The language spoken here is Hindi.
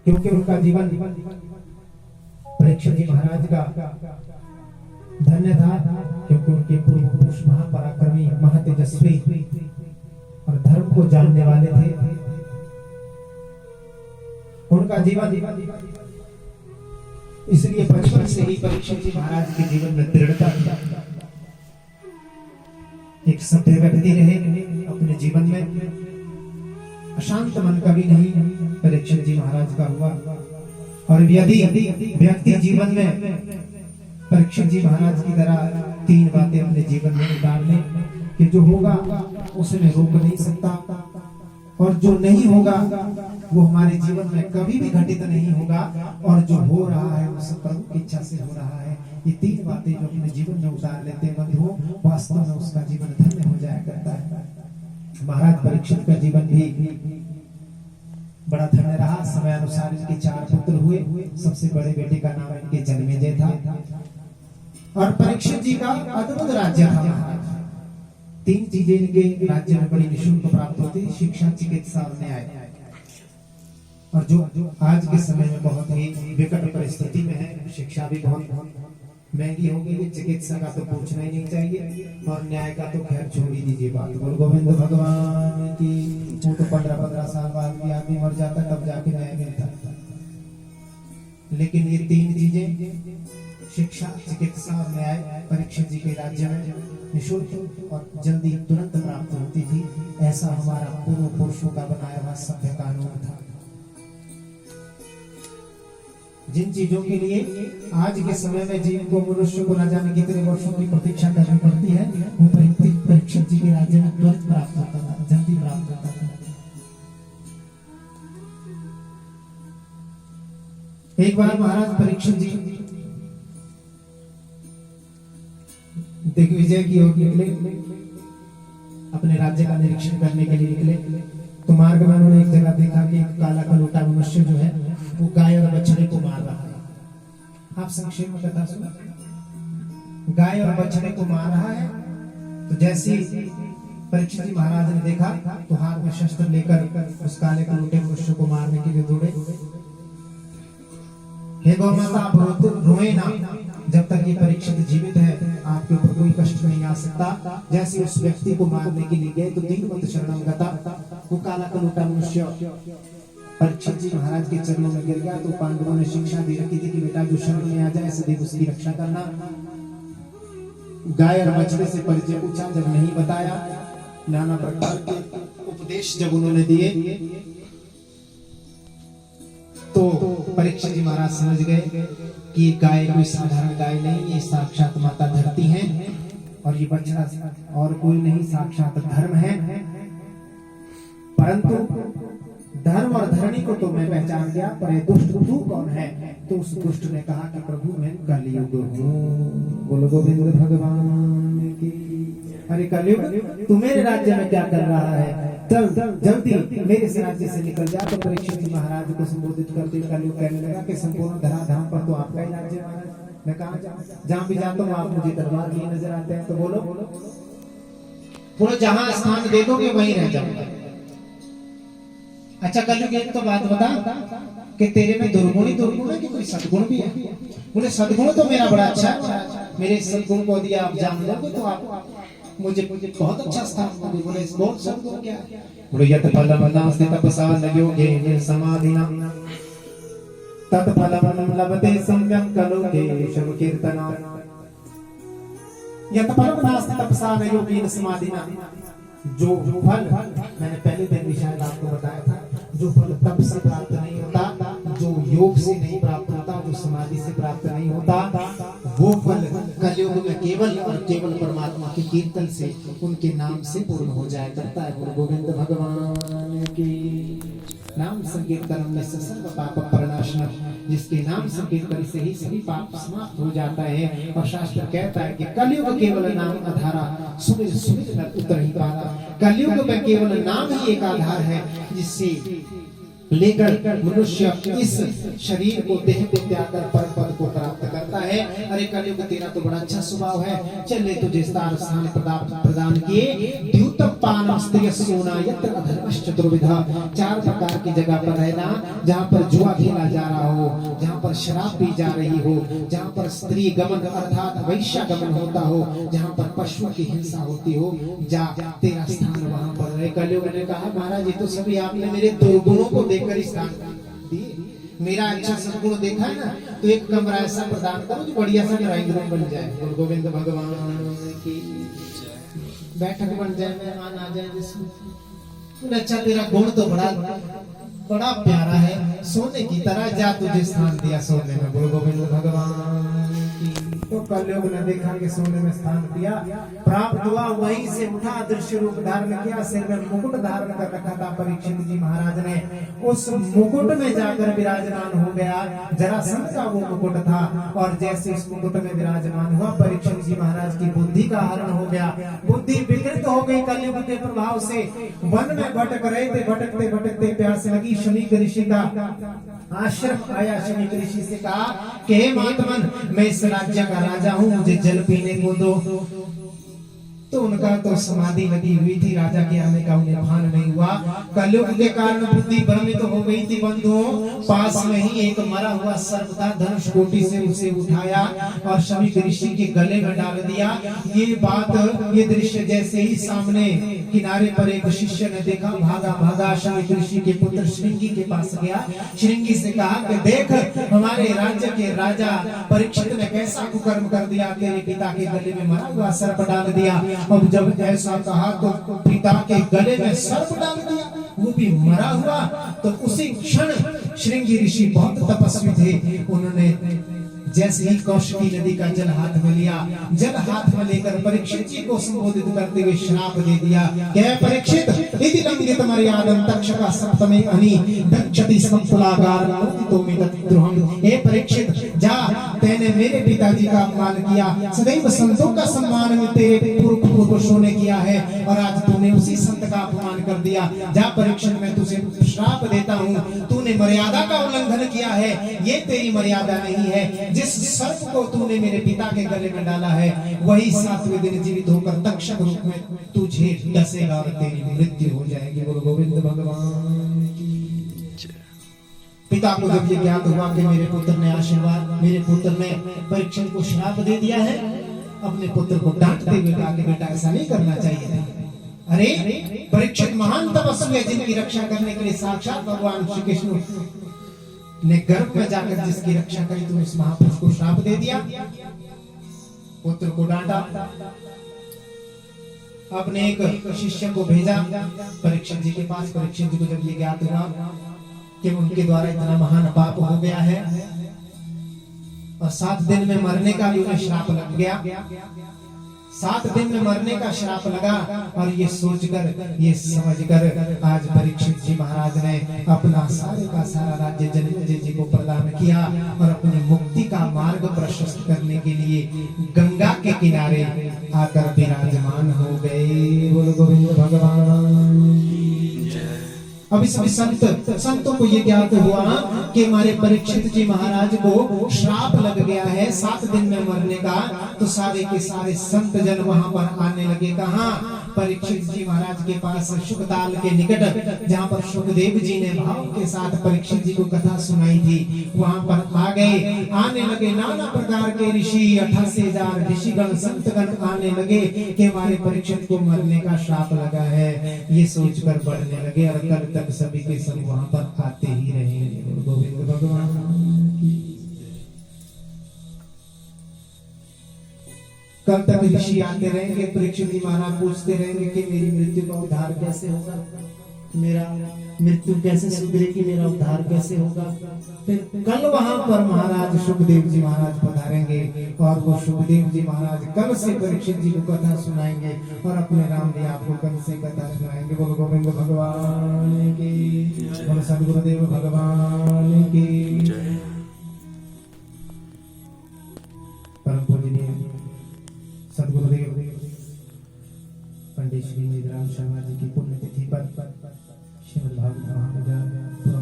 क्योंकि उनका जीवन परीक्षित जी महाराज का धन्य था, क्योंकि उनके पूर्व पुरुष महापराक्रमी महातेजस्वी और धर्म को जानने वाले थे। उनका जीवन इसलिए बचपन से ही परीक्षित जी महाराज के जीवन में दृढ़ता थी। एक सभ्य व्यक्ति रहे अपने जीवन में, अशांत मन कभी नहीं परीक्षित जी महाराज का हुआ। और यदि व्यक्ति जीवन में परीक्षित जी महाराज की तरह तीन बातें अपने जीवन में उतार ले कि जो होगा उसे मैं रोक नहीं सकता, और जो नहीं होगा वो हमारे जीवन में कभी भी घटित नहीं होगा, और जो हो रहा है वो सब प्रभु की इच्छा से हो रहा है। ये तीन बातें जो अपने जीवन में उतार लेते हैं बंधुओं, वास्तव में उसका जीवन धन्य हो जाया करता है। महाराज परीक्षित का जीवन भी बड़ा धन्य रहा। समय अनुसार इनके 4 पुत्र हुए। सबसे बड़े बेटे का नाम इनके जन्मेजय था, और परीक्षित जी का अद्भुत राज्य था महाराज। 3 चीजें इनके राज्य में बड़ी निःशुल्क प्राप्त होती, शिक्षा, चिकित्सा और न्याय। और जो आज के समय में बहुत ही विकट परिस्थिति में है, शिक्षा भी बहुत महंगी हो गई, चिकित्सा का तो पूछना ही नहीं चाहिए, और न्याय का तो खैर छोड़ ही दीजिए बात। बोल गोविंद भगवान की। वो तो 15-15 साल बाद भी आदमी मर जाता तब जाके न्याय मिलता। लेकिन ये 3 चीजें शिक्षा, चिकित्सा और न्याय परीक्षित जी के राज्य में निःशुल्क और जल्दी तुरंत प्राप्त होती थी। ऐसा हमारा पूर्व पुरुषों का बनाया हुआ सभ्य कानून था। जिन चीजों के लिए आज के समय में जिनको मनुष्य को न जाने कितने वर्षों की प्रतीक्षा करनी पड़ती है, वो परीक्षित जी के राज्य में तुरंत प्राप्त होता था, जल्दी प्राप्त होता था। एक बार महाराज परीक्षित जी दिग्विजय की ओर निकले, अपने राज्य का निरीक्षण करने के लिए निकले। तो मार्ग में उन्होंने एक जगह देखा कि एक काला कलूटा मनुष्य जो है वो गाय और बछड़े को मार रहा है। आप संक्षेप में कथा सुना। गाय और बछड़े को मार रहा है। तो जैसे परीक्षित जी महाराज ने देखा तो हाथ में शस्त्र लेकर उस काले कलूटे मनुष्य को मारने के लिए दौड़े। हे गौ माता, आप रोए ना, जब तक ये परीक्षित जीवित है आपके ऊपर कोई कष्ट नहीं आ सकता। जैसे उस व्यक्ति को मारने के लिए गए तो दीनवत शरणम गता, वो काला कलूटा मनुष्य परीक्षित जी महाराज के चरणों में गिर गया। तो पांडवों ने शिक्षा दे रखी थी कि बेटा जो शरण में आ जाए सदैव उसकी रक्षा करना। गाय और बछड़े से परिचय पूछा, जब नहीं बताया, नाना प्रकार के उपदेश जब उन्होंने दिए तो परीक्षित जी महाराज समझ गए कि ये गाय कोई साधारण गाय नहीं, ये साक्षात माता धरती है, और ये बछड़ा और कोई नहीं, साक्षात धर्म है। परंतु धर्म और धरणी को तो मैं पहचान गया, पर ये दुष्ट तू कौन है? तो उस दुष्ट ने कहा कि प्रभु मैं कलयुग हूँ। बोलो गोविंद भगवान की। अरे कलयुग तू मेरे राज्य में क्या कर रहा है? चल जल्दी मेरे से राज्य से निकल जा। तो परीक्षित जी महाराज को संबोधित करते कलयुग कहने लगा कि संपूर्ण धराधाम पर तो आपका ही राज्य है। मैं कहा जहाँ भी जाता हूँ आप मुझे दरबार लिए नजर आते हैं। तो बोलो बोलो, जहाँ स्थान दे दोगे वहीं रह जाऊंगा। अच्छा कलयुग एक तो बात बता कि तेरे में दुर्गुण ही दुर्गुण है कि कोई सद्गुण भी है? बोले सद्गुण तो मेरा बड़ा अच्छा है, मेरे सद्गुण को यदि आप जान लोगे तो आप मुझे बहुत अच्छा स्थान दोगे। बोले बहुत सद्गुण क्या है? बोले यत फलम नास्ति तपसा न योगेन समाधिना तत् फलम लभते सम्यक् कलोके शव कीर्तना। यत फलम नास्ति तपसा न योगेन समाधिना, जो फल मैंने पहले दिन भी शायद आपको बताया था, जो फल तप से प्राप्त नहीं होता, जो योग से नहीं प्राप्त होता, जो समाधि से प्राप्त नहीं होता, वो फल कलयुग में केवल और केवल परमात्मा के कीर्तन से, उनके नाम से पूर्ण हो जाया करता है। गुरु गोविंद भगवान की। नाम संकीर्तन सर्व पाप प्रणाशनम, जिसके नाम संकीर्तन से ही सभी पाप समाप्त हो जाता है। और शास्त्र कहता है कि कलयुग केवल नाम आधारा, सुमिर सुमिर नर उतर ही पारा। कलयुग में केवल नाम ही एक आधार है, जिससे लेकर मनुष्य इस शरीर को देह को त्याग कर परम पद को प्राप्त करता कहता है अरे कलयुग तेरा तो बड़ा अच्छा स्वभाव है, चले तुझे स्थान प्रदान किए। द्यूतपान स्त्रिय सोना यत्र अधर्मश्च चतुर्विधा, 4 प्रकार की जगह पर रहना जहाँ पर जुआ खेला जा रहा हो, जहाँ पर शराब पी जा रही हो, जहाँ पर स्त्री गमन अर्थात वैश्य गमन होता हो, जहाँ पर पशुओं की हिंसा होती हो, जा तेरा स्थान वहाँ पर है। कलयुग ने कहा महाराज ये तो सभी आपने मेरे दुर्गुणों को देखकर स्थान दिए, मेरा अच्छा सदगुण देखा है ना, तो एक कमरा ऐसा प्रदान करो जो बढ़िया सा ड्राइंग रूम बन जाए, गुरु गोविंद भगवान की बैठक बन जाए, मेहमान आ जाए जिसमें। अच्छा तेरा गुण तो बड़ा प्यारा है, सोने की तरह, जा तुझे स्थान दिया सोने में, गुरु गोविंद भगवान की। तो कलयुग ने देखा कि सोने में स्थान दिया, प्राप्त हुआ, वहीं से उठा, दृश्य रूप धारण किया, सिर में मुकुट धारण कर रखा था परीक्षित जी महाराज ने, उस मुकुट में जाकर विराजमान हो गया। जरासंध का वो मुकुट था, और जैसे इस मुकुट में विराजमान हुआ परीक्षित जी महाराज की बुद्धि का हरण हो गया, बुद्धि विकृत हो गई कलयुग के प्रभाव से। वन में भटक रहे थे, भटकते भटकते प्यास लगी, शमीक ऋषि का आश्रम आया। शमीक ऋषि से कहा कि हे महात्मन, मैं इस राज्य का राजा हूँ, मुझे जल पीने को दो। तो उनका तो समाधि लगी हुई थी, राजा के आने का उन्हें भान नहीं हुआ। कलयुग के कारण बुद्धि भ्रमित हो गई थी बंधुओं। पास में ही एक मरा हुआ सर्प था, धनुष कोटि से उसे उठाया और शमीक ऋषि के गले में डाल दिया। ये दृश्य जैसे ही सामने किनारे पर एक शिष्य ने देखा, भागा शमीक ऋषि के पुत्र श्रृंगी के पास गया। श्रृंगी से कहा कि देख, हमारे राज्य के राजा परीक्षित ने कैसा कुकर्म कर दिया, तेरे पिता के गले में मरा हुआ सर्प डाल दिया। अब जब ऐसा कहा तो पिता के गले में सर्प डाल दिया, वो भी मरा हुआ। तो उसी क्षण श्रृंगी ऋषि बहुत तपस्वी थे, उन्होंने जैसे ही कौशिकी नदी का जल हाथ में लिया, जल हाथ में लेकर परीक्षित जी को संबोधित करते हुए श्राप दे दिया। क्या परीक्षित, इति लंघित मर्यादं तक्षका सप्तमे अनि दक्षति संकुलागार तो में द्रोहम। हे परीक्षित, जा, तूने मेरे पिताजी का अपमान किया, सदैव संतों का सम्मान में तेरे पूर्वजों ने किया है, और आज तूने उसी संत का अपमान कर दिया। जा परीक्षित, मैं तुझे श्राप देता हूँ, तूने मर्यादा का उल्लंघन किया है, ये तेरी मर्यादा नहीं है। जिस सर्प को तूने मेरे पिता के गले में डाला है, वही 7वें दिन जीवित होकर तक्षक रूप में तुझे डसेगा और तेरी मृत्यु हो जाएगी। गुरु गोविंद भगवान की। पिता को जब ये ज्ञात हुआ कि मेरे पुत्र ने परीक्षित को श्राप दे दिया है, अपने पुत्र को डांटते हुए कहा कि बेटा ऐसा नहीं करना चाहिए था। अरे परीक्षित महान तपस्वी है, जिनकी रक्षा करने के लिए साक्षात भगवान श्री कृष्ण ने गर्भ में जाकर जिसकी रक्षा करी, तुम इस महापुरुष को श्राप दे दिया। पुत्र को डांटा। अपने एक शिष्य को भेजा परीक्षित जी के पास। परीक्षित जी को जब ये ज्ञात हुआ कि उनके द्वारा इतना महान पाप हो गया है और 7 दिन में मरने का भी उन्हें श्राप लग गया, 7 दिन में मरने का श्राप लगा, और ये सोचकर, ये समझकर आज परीक्षित जी महाराज ने अपना सारे का सारा राज्य जन्मेजय जी को प्रदान किया और अपनी मुक्ति का मार्ग प्रशस्त करने के लिए गंगा के किनारे आकर विराजमान हो गए। बोलो गोविंद भगवान। अभी सभी संतों को ये ज्ञात हुआ कि हमारे परीक्षित जी महाराज को श्राप लग गया है 7 दिन में मरने का, तो सारे के सारे संत जन वहां पर आने लगे। कहाँ? परीक्षित जी महाराज के पास, शुकताल के निकट, जहाँ पर सुखदेव जी ने भाव के साथ परीक्षित जी को कथा सुनाई थी, वहां पर आ गए। आने लगे नाना प्रकार के ऋषि, 88,000 ऋषिगण संतगण आने लगे कि हमारे परीक्षित को मरने का श्राप लगा है। ये सोचकर बढ़ने लगे और कल तक सभी के सब वहां पर आते ही रहे। गोविंद भगवान की। कल तक ऋषि आते रहेंगे, परीक्षित जी महाराज पूछते रहेंगे कि मेरी मृत्यु का उद्धार कैसे होगा, मेरा मृत्यु कैसे सुधरेगी, मेरा उद्धार कैसे होगा। फिर कल वहां पर महाराज सुखदेव जी महाराज पधारेंगे और वो सुखदेव जी महाराज कल से परीक्षित जी को कथा सुनाएंगे और अपने राम जी आपको कल से कथा सुनाएंगे। बोलो गोविंद भगवान की, बोलो सदगुरुदेव भगवान की। परम पूजनीय सदगुरुदेव पंडित श्री निधराम शर्मा जी की पुण्यतिथि पर श्रीमद् भागवत महापुराण